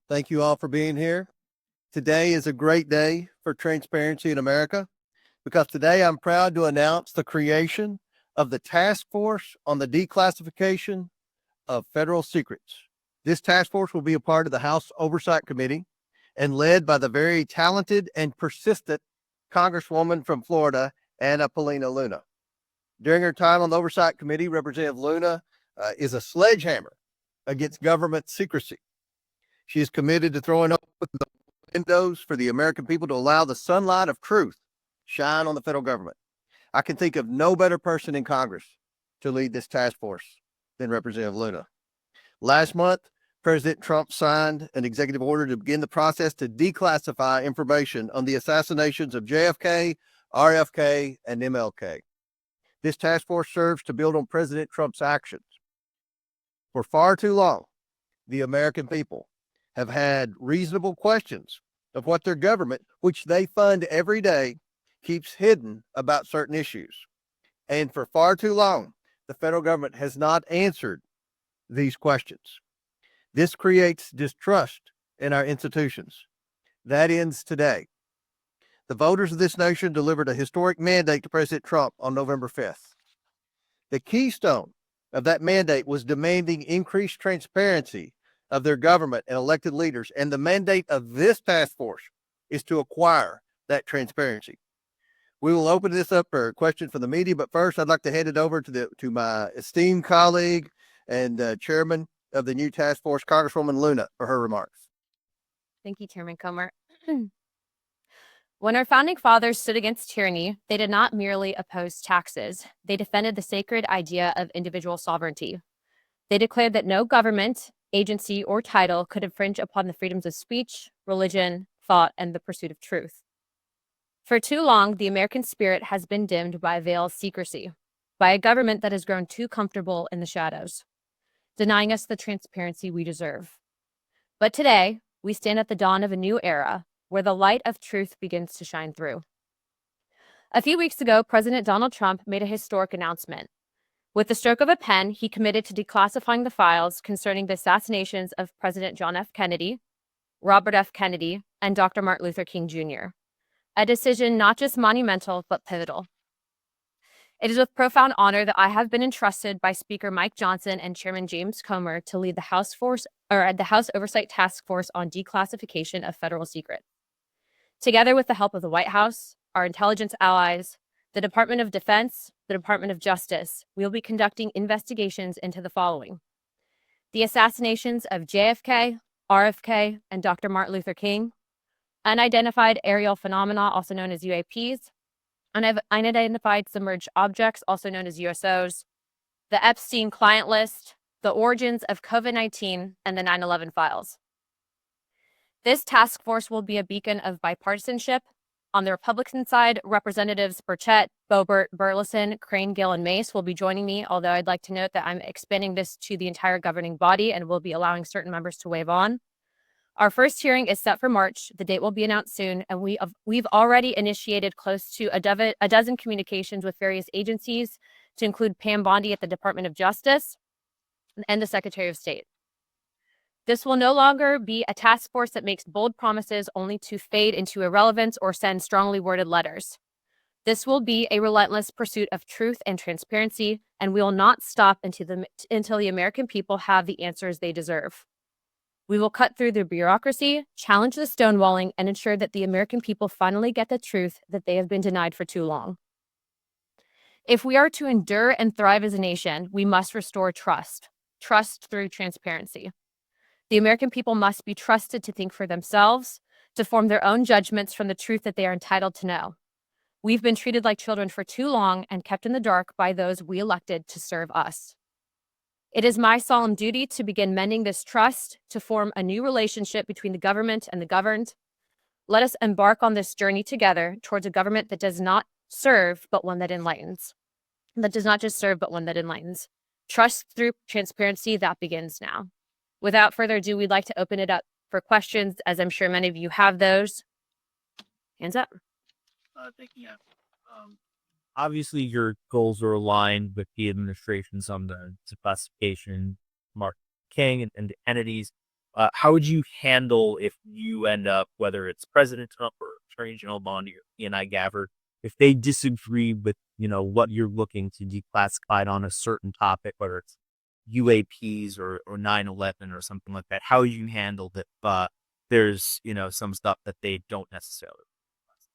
Thank you all for being here. Today is a great day for transparency in America because today I'm proud to announce the creation of the Task Force on the Declassification of Federal Secrets. This task force will be a part of the House Oversight Committee and led by the very talented and persistent Congresswoman from Florida, Anna Paulina Luna. During her time on the Oversight Committee, Representative Luna is a sledgehammer against government secrecy. She is committed to throwing open the windows for the American people to allow the sunlight of truth shine on the federal government. I can think of no better person in Congress to lead this task force than Representative Luna. Last month, President Trump signed an executive order to begin the process to declassify information on the assassinations of JFK, RFK, and MLK. This task force serves to build on President Trump's actions. For far too long, the American people have had reasonable questions of what their government, which they fund every day, keeps hidden about certain issues. And for far too long, the federal government has not answered these questions. This creates distrust in our institutions. That ends today. The voters of this nation delivered a historic mandate to President Trump on November 5th. The keystone of that mandate was demanding increased transparency of their government and elected leaders. And the mandate of this task force is to acquire that transparency. We will open this up for questions from the media, but first I'd like to hand it over to my esteemed colleague and chairman of the new task force, Congresswoman Luna, for her remarks. Thank you, Chairman Comer. When our founding fathers stood against tyranny, they did not merely oppose taxes. They defended the sacred idea of individual sovereignty. They declared that no government, agency, or title could infringe upon the freedoms of speech, religion, thought, and the pursuit of truth. For too long, the American spirit has been dimmed by a veil of secrecy, by a government that has grown too comfortable in the shadows, denying us the transparency we deserve. But today, we stand at the dawn of a new era where the light of truth begins to shine through. A few weeks ago, President Donald Trump made a historic announcement. With the stroke of a pen, he committed to declassifying the files concerning the assassinations of President John F. Kennedy, Robert F. Kennedy, and Dr. Martin Luther King Jr., a decision not just monumental, but pivotal. It is with profound honor that I have been entrusted by Speaker Mike Johnson and Chairman James Comer to lead the House Oversight Task Force on Declassification of Federal Secrets. Together with the help of the White House, our intelligence allies, the Department of Defense, the Department of Justice, we will be conducting investigations into the following: the assassinations of JFK, RFK, and Dr. Martin Luther King, unidentified aerial phenomena, also known as UAPs, unidentified submerged objects, also known as USOs, the Epstein client list, the origins of COVID-19, and the 9/11 files. This task force will be a beacon of bipartisanship. On the Republican side, Representatives Burchett, Boebert, Burlison, Crane, Gill, and Mace will be joining me, although I'd like to note that I'm expanding this to the entire governing body and will be allowing certain members to waive on. Our first hearing is set for March. The date will be announced soon, and we've already initiated close to a dozen communications with various agencies, to include Pam Bondi at the Department of Justice and the Secretary of State. This will no longer be a task force that makes bold promises only to fade into irrelevance or send strongly worded letters. This will be a relentless pursuit of truth and transparency, and we will not stop until the American people have the answers they deserve. We will cut through the bureaucracy, challenge the stonewalling, and ensure that the American people finally get the truth that they have been denied for too long. If we are to endure and thrive as a nation, we must restore trust through transparency. The American people must be trusted to think for themselves, to form their own judgments from the truth that they are entitled to know. We've been treated like children for too long and kept in the dark by those we elected to serve us. It is my solemn duty to begin mending this trust, to form a new relationship between the government and the governed. Let us embark on this journey together towards a government that does not serve, but one that enlightens. That does not just serve, but one that enlightens. Trust through transparency, that begins now. Without further ado, we'd like to open it up for questions, as I'm sure many of you have those. Hands up. Thank you. Obviously, your goals are aligned with the administration's on the declassification, Mark King and the entities. how would you handle if you end up, whether it's President Trump or Attorney General Bondi or E&I Gabbard, if they disagree with, what you're looking to declassify on a certain topic, whether it's UAPs or 9/11 or something like that, how you handle that there's, some stuff that they don't necessarily.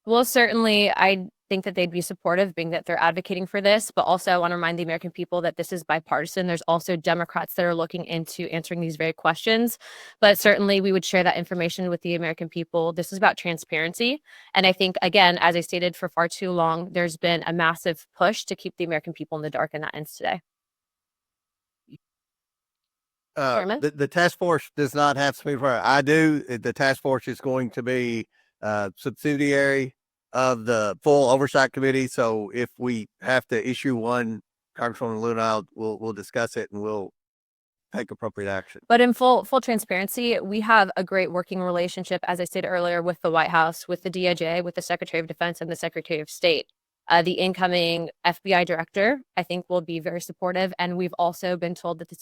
Well, certainly, I think that they'd be supportive, being that they're advocating for this, but also I want to remind the American people that this is bipartisan. There's also Democrats that are looking into answering these very questions, but certainly we would share that information with the American people. This is about transparency. And I think, again, as I stated for far too long, there's been a massive push to keep the American people in the dark, and that ends today. Chairman? The task force does not have to be where I do. The task force is going to be subsidiary of the full oversight committee. So if we have to issue one, Congresswoman Luna, we'll discuss it and we'll take appropriate action. But in full transparency, we have a great working relationship, as I said earlier, with the White House, with the DOJ, with the Secretary of Defense, and the Secretary of State. The incoming FBI director, I think, will be very supportive. And we've also been told that the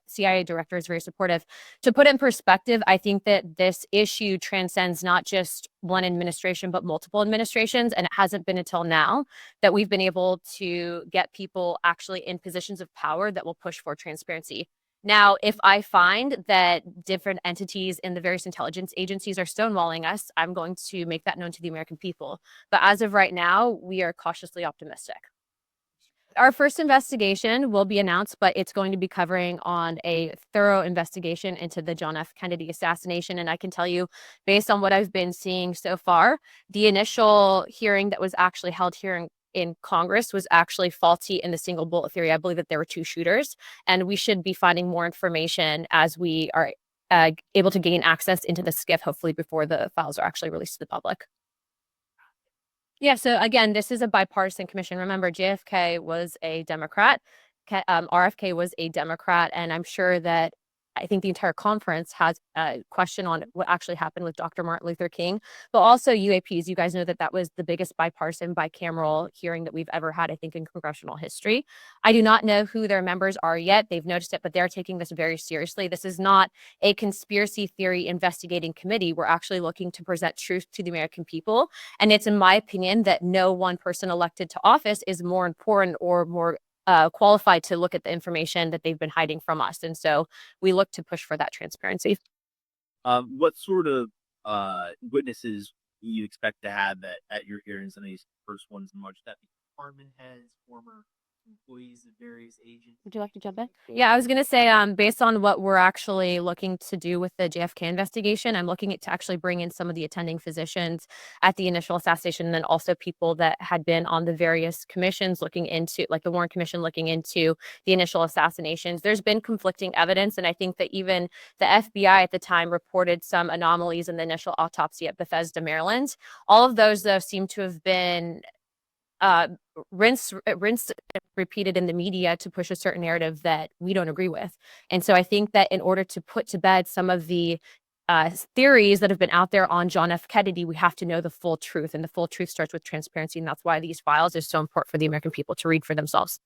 CIA director is very supportive. To put in perspective, I think that this issue transcends not just one administration, but multiple administrations. And it hasn't been until now that we've been able to get people actually in positions of power that will push for transparency. Now, if I find that different entities in the various intelligence agencies are stonewalling us, I'm going to make that known to the American people. But as of right now, we are cautiously optimistic. Our first investigation will be announced, but it's going to be covering on a thorough investigation into the John F. Kennedy assassination. And I can tell you, based on what I've been seeing so far, the initial hearing that was actually held here in Congress was actually faulty in the single bullet theory. I believe that there were two shooters, and we should be finding more information as we are able to gain access into the SCIF, hopefully before the files are actually released to the public. Yeah, so again, this is a bipartisan commission. Remember, JFK was a Democrat, RFK was a Democrat, and I'm sure that I think the entire conference has a question on what actually happened with Dr. Martin Luther King, but also UAPs. You guys know that that was the biggest bipartisan bicameral hearing that we've ever had, I think, in congressional history. I do not know who their members are yet. They've noticed it, but they're taking this very seriously. This is not a conspiracy theory investigating committee. We're actually looking to present truth to the American people. And it's in my opinion that no one person elected to office is more important or more qualified to look at the information that they've been hiding from us. And so we look to push for that transparency. What sort of witnesses do you expect to have at your hearings? And these first ones in March, that department heads, former employees of various agencies. Would you like to jump in? Yeah, I was going to say, based on what we're actually looking to do with the JFK investigation, I'm looking to actually bring in some of the attending physicians at the initial assassination, and then also people that had been on the various commissions looking into, like the Warren Commission, looking into the initial assassinations. There's been conflicting evidence, and I think that even the FBI at the time reported some anomalies in the initial autopsy at Bethesda, Maryland. All of those, though, seem to have been rinse repeated in the media to push a certain narrative that we don't agree with. And so I think that in order to put to bed some of the theories that have been out there on John F. Kennedy, we have to know the full truth, and the full truth starts with transparency. And that's why these files are so important for the American people to read for themselves.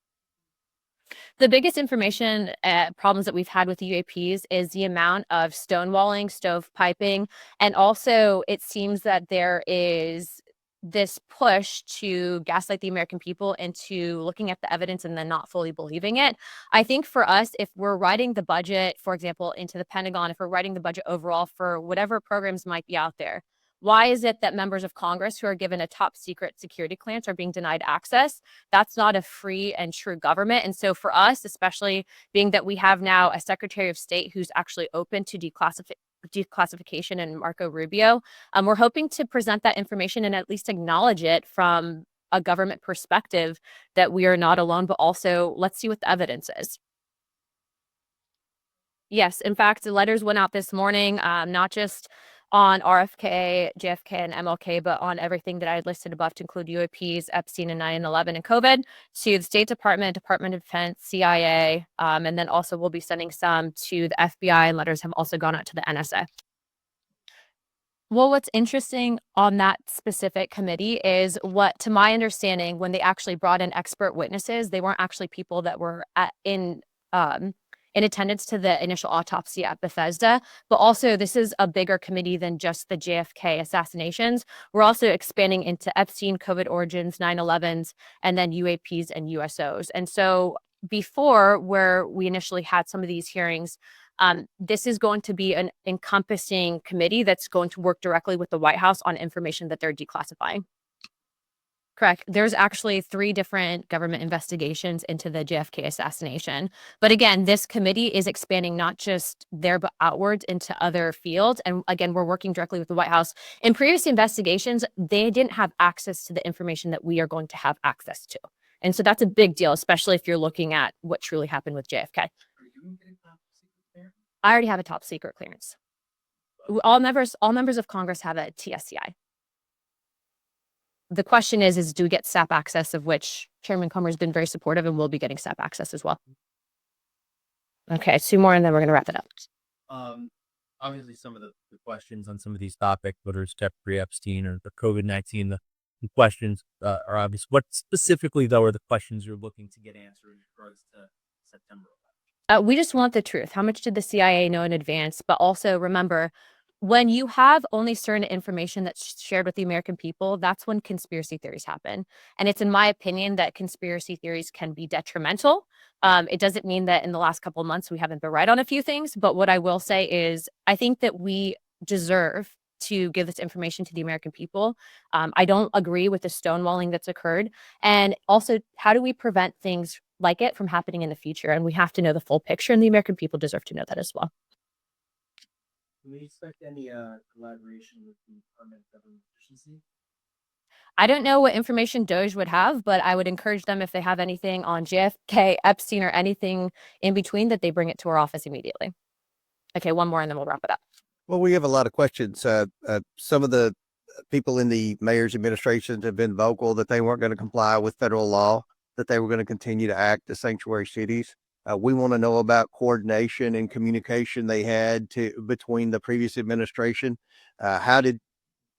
The biggest information problems that we've had with the UAPs is the amount of stonewalling, stovepiping, and also it seems that there is this push to gaslight the American people into looking at the evidence and then not fully believing it. I think for us, if we're writing the budget, for example, into the Pentagon, if we're writing the budget overall for whatever programs might be out there, why is it that members of Congress who are given a top secret security clearance are being denied access? That's not a free and true government. And so for us, especially being that we have now a Secretary of State who's actually open to declassification and Marco Rubio, we're hoping to present that information and at least acknowledge it from a government perspective that we are not alone, but also let's see what the evidence is. Yes, in fact, the letters went out this morning, not just on RFK, JFK, and MLK, but on everything that I had listed above to include UAPs, Epstein, and 9/11 and COVID, to the State Department, Department of Defense, CIA, and then also we'll be sending some to the FBI, and letters have also gone out to the NSA. Well, what's interesting on that specific committee is what, to my understanding, when they actually brought in expert witnesses, they weren't actually people that were in in attendance to the initial autopsy at Bethesda. But also, this is a bigger committee than just the JFK assassinations. We're also expanding into Epstein, COVID origins, 9/11s, and then UAPs and USOs. And so before, where we initially had some of these hearings, this is going to be an encompassing committee that's going to work directly with the White House on information that they're declassifying. Correct. There's actually 3 different government investigations into the JFK assassination. But again, this committee is expanding not just there, but outwards into other fields. And again, we're working directly with the White House. In previous investigations, they didn't have access to the information that we are going to have access to. And so that's a big deal, especially if you're looking at what truly happened with JFK. I already have a top secret clearance. All members of Congress have a TSCI. The question is do we get SAP access, of which Chairman Comer has been very supportive and will be getting SAP access as well. Okay, 2 more and then we're going to wrap it up. Obviously, some of the questions on some of these topics, whether it's Jeffrey Epstein or the COVID-19, the questions are obvious. What specifically, though, are the questions you're looking to get answered in regards to September 11th? We just want the truth. How much did the CIA know in advance? But also remember, when you have only certain information that's shared with the American people, that's when conspiracy theories happen. And it's in my opinion that conspiracy theories can be detrimental. It doesn't mean that in the last couple of months we haven't been right on a few things. But what I will say is I think that we deserve to give this information to the American people. I don't agree with the stonewalling that's occurred. And also, how do we prevent things like it from happening in the future? And we have to know the full picture, and the American people deserve to know that as well. Do we expect any collaboration with the Department of Government Efficiency? I don't know what information Doge would have, but I would encourage them, if they have anything on JFK, Epstein, or anything in between, that they bring it to our office immediately. Okay, 1 more and then we'll wrap it up. Well, we have a lot of questions. Some of the people in the mayor's administration have been vocal that they weren't going to comply with federal law, that they were going to continue to act as sanctuary cities. We want to know about coordination and communication they had between the previous administration. How did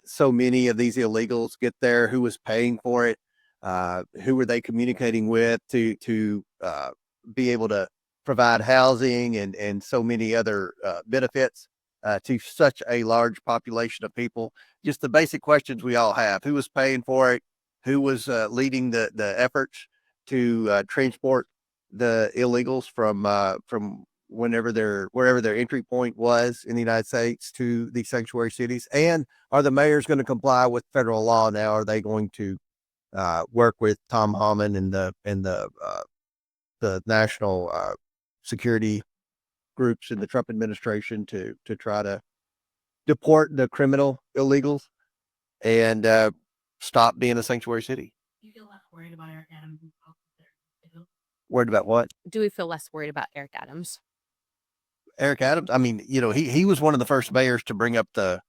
so many of these illegals get there? Who was paying for it? Who were they communicating with to be able to provide housing and so many other benefits to such a large population of people? Just the basic questions we all have. Who was paying for it? Who was leading the efforts to transport the illegals from wherever their entry point was in the United States to the sanctuary cities? And are the mayors going to comply with federal law now? Are they going to work with Tom Homan and the national security groups in the Trump administration to try to deport the criminal illegals and stop being a sanctuary city? You feel less worried about Eric Adams? Worried about what? Do we feel less worried about Eric Adams? Eric Adams, I mean, he was one of the first mayors to bring up the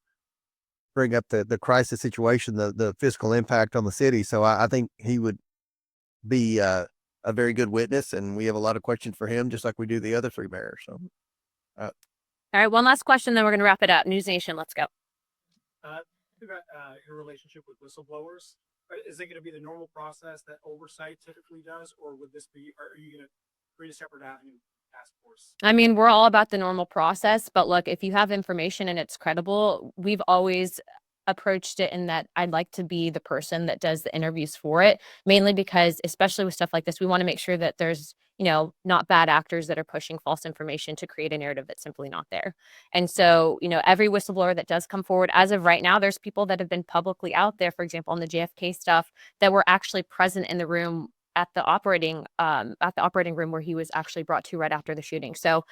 crisis situation, the fiscal impact on the city. So I think he would be a very good witness, and we have a lot of questions for him, just like we do the other 3 mayors. So, all right, 1 last question, then we're going to wrap it up. News Nation, let's go. About your relationship with whistleblowers. Is it going to be the normal process that Oversight typically does, or would this be? Are you going to create a separate avenue task force? I mean, we're all about the normal process, but look, if you have information and it's credible, we've always approached it in that I'd like to be the person that does the interviews for it, mainly because, especially with stuff like this, we want to make sure that there's, not bad actors that are pushing false information to create a narrative that's simply not there. And so, every whistleblower that does come forward, as of right now, there's people that have been publicly out there, for example, on the JFK stuff, that were actually present in the room at the operating room where he was actually brought to right after the shooting. So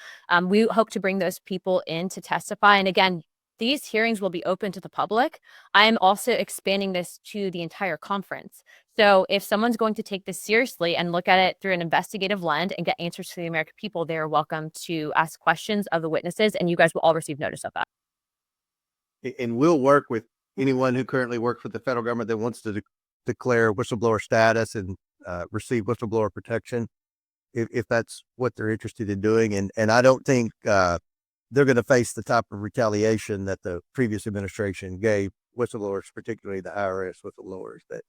we hope to bring those people in to testify. And again, these hearings will be open to the public. I am also expanding this to the entire conference. So if someone's going to take this seriously and look at it through an investigative lens and get answers to the American people, they are welcome to ask questions of the witnesses, and you guys will all receive notice of that. And we'll work with anyone who currently works for the federal government that wants to declare whistleblower status and receive whistleblower protection, if that's what they're interested in doing. And I don't think they're going to face the type of retaliation that the previous administration gave whistleblowers, particularly the IRS whistleblowers that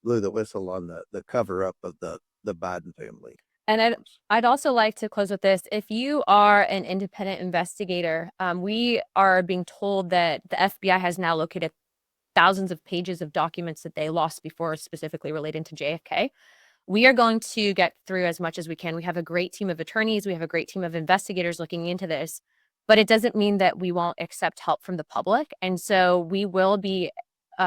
blew the whistle on the cover up of the Biden family. And I'd also like to close with this. If you are an independent investigator, we are being told that the FBI has now located thousands of pages of documents that they lost before, specifically relating to JFK. We are going to get through as much as we can. We have a great team of attorneys. We have a great team of investigators looking into this, but it doesn't mean that we won't accept help from the public. And so we will be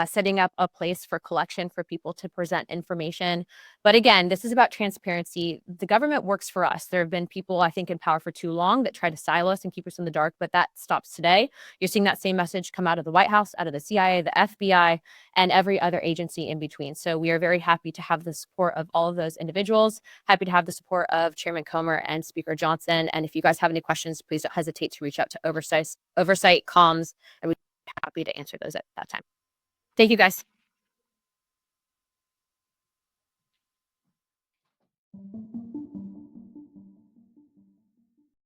setting up a place for collection for people to present information. But again, this is about transparency. The government works for us. There have been people, I think, in power for too long that try to silo us and keep us in the dark, but that stops today. You're seeing that same message come out of the White House, out of the CIA, the FBI, and every other agency in between. So we are very happy to have the support of all of those individuals, happy to have the support of Chairman Comer and Speaker Johnson. And if you guys have any questions, please don't hesitate to reach out to Oversight comms, and we'd be happy to answer those at that time. Thank you, guys.